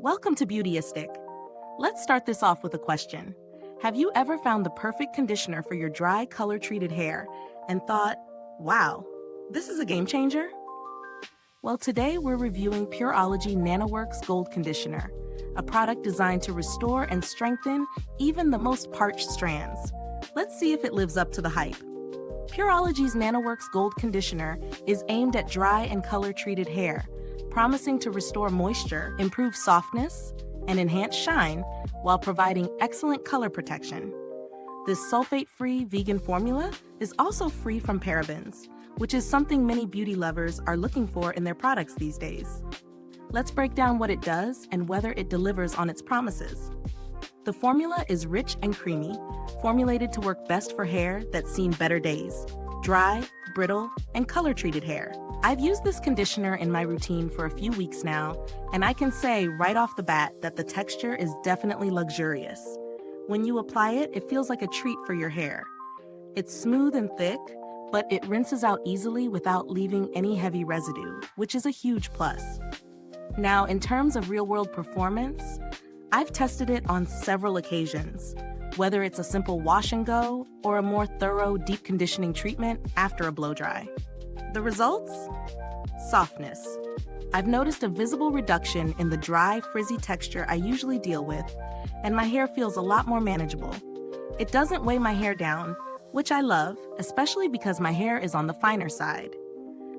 Welcome to Beautyistic. Let's start this off with a question. Have you ever found the perfect conditioner for your dry, color-treated hair and thought, wow, this is a game changer? Well, today we're reviewing Pureology Nanoworks Gold Conditioner, a product designed to restore and strengthen even the most parched strands. Let's see if it lives up to the hype. Pureology's Nanoworks Gold Conditioner is aimed at dry and color-treated hair, promising to restore moisture, improve softness, and enhance shine while providing excellent color protection. This sulfate-free vegan formula is also free from parabens, which is something many beauty lovers are looking for in their products these days. Let's break down what it does and whether it delivers on its promises. The formula is rich and creamy, formulated to work best for hair that's seen better days, dry, brittle, and color-treated hair. I've used this conditioner in my routine for a few weeks now, and I can say right off the bat that the texture is definitely luxurious. When you apply it, it feels like a treat for your hair. It's smooth and thick, but it rinses out easily without leaving any heavy residue, which is a huge plus. Now, in terms of real-world performance, I've tested it on several occasions, whether it's a simple wash and go or a more thorough deep conditioning treatment after a blow-dry. The results? Softness. I've noticed a visible reduction in the dry, frizzy texture I usually deal with, and my hair feels a lot more manageable. It doesn't weigh my hair down, which I love, especially because my hair is on the finer side.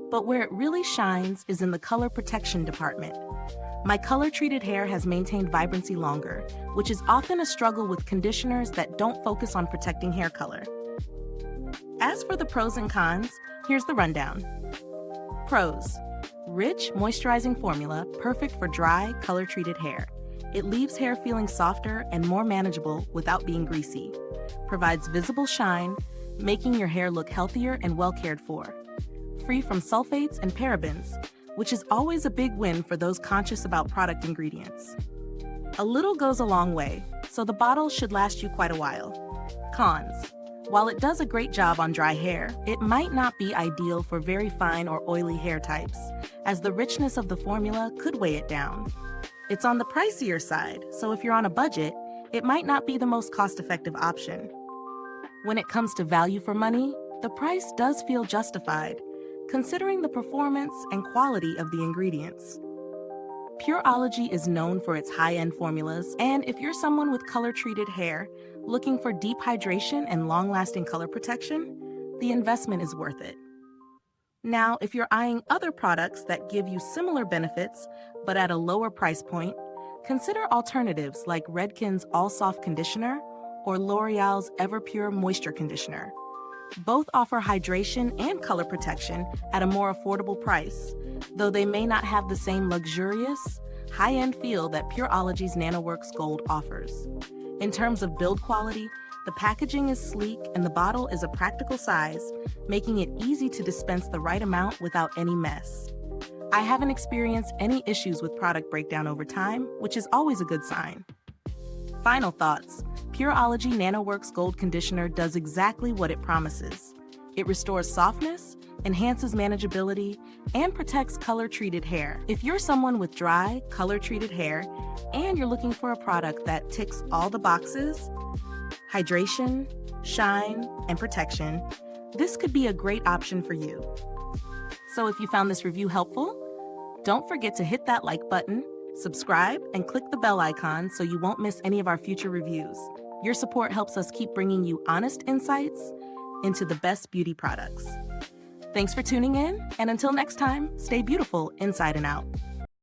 But where it really shines is in the color protection department. My color-treated hair has maintained vibrancy longer, which is often a struggle with conditioners that don't focus on protecting hair color. As for the pros and cons, here's the rundown. Pros. Rich, moisturizing formula, perfect for dry, color-treated hair. It leaves hair feeling softer and more manageable without being greasy. Provides visible shine, making your hair look healthier and well cared for. Free from sulfates and parabens, which is always a big win for those conscious about product ingredients. A little goes a long way, so the bottle should last you quite a while. Cons. While it does a great job on dry hair, it might not be ideal for very fine or oily hair types, as the richness of the formula could weigh it down. It's on the pricier side, so if you're on a budget, it might not be the most cost-effective option. When it comes to value for money, the price does feel justified, considering the performance and quality of the ingredients. Pureology is known for its high-end formulas, and if you're someone with color-treated hair looking for deep hydration and long-lasting color protection, the investment is worth it. Now, if you're eyeing other products that give you similar benefits but at a lower price point, consider alternatives like Redken's All Soft Conditioner or L'Oreal's Everpure Moisture Conditioner. Both offer hydration and color protection at a more affordable price, though they may not have the same luxurious, high-end feel that Pureology's Nanoworks Gold offers. In terms of build quality, the packaging is sleek and the bottle is a practical size, making it easy to dispense the right amount without any mess. I haven't experienced any issues with product breakdown over time, which is always a good sign. Final thoughts. Pureology Nanoworks Gold Conditioner does exactly what it promises. It restores softness, enhances manageability, and protects color-treated hair. If you're someone with dry, color-treated hair, and you're looking for a product that ticks all the boxes, hydration, shine, and protection, this could be a great option for you. So if you found this review helpful, don't forget to hit that like button, subscribe, and click the bell icon so you won't miss any of our future reviews. Your support helps us keep bringing you honest insights into the best beauty products. Thanks for tuning in, and until next time, stay beautiful inside and out.